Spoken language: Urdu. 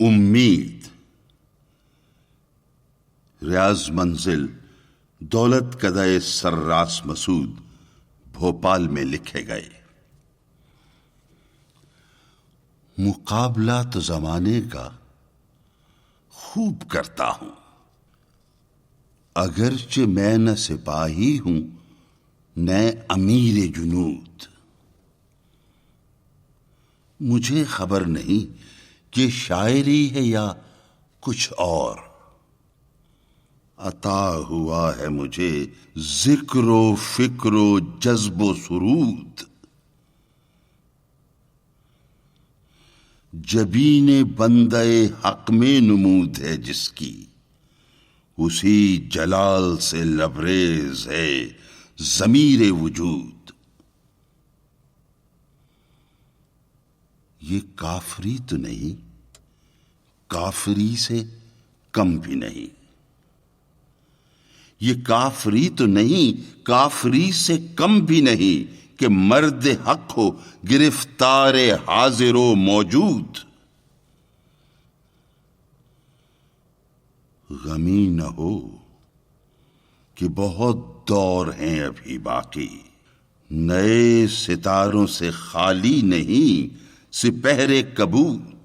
امید ریاض منزل دولت کدہ سراس مسعود بھوپال میں لکھے گئے۔ مقابلہ تو زمانے کا خوب کرتا ہوں، اگرچہ میں نہ سپاہی ہوں نہ امیر جنود۔ مجھے خبر نہیں کہ شاعری ہے یا کچھ اور، عطا ہوا ہے مجھے ذکر و فکر و جذب و سرود۔ جبین بندہ حق میں نمود ہے جس کی، اسی جلال سے لبریز ہے ضمیر وجود۔ یہ کافری تو نہیں، کافری سے کم بھی نہیں۔ یہ کافری تو نہیں، کافری سے کم بھی نہیں کہ مرد حق ہو گرفتار حاضر و موجود۔ غمی نہ ہو کہ بہت دور ہیں ابھی باقی، نئے ستاروں سے خالی نہیں سپہر کبود۔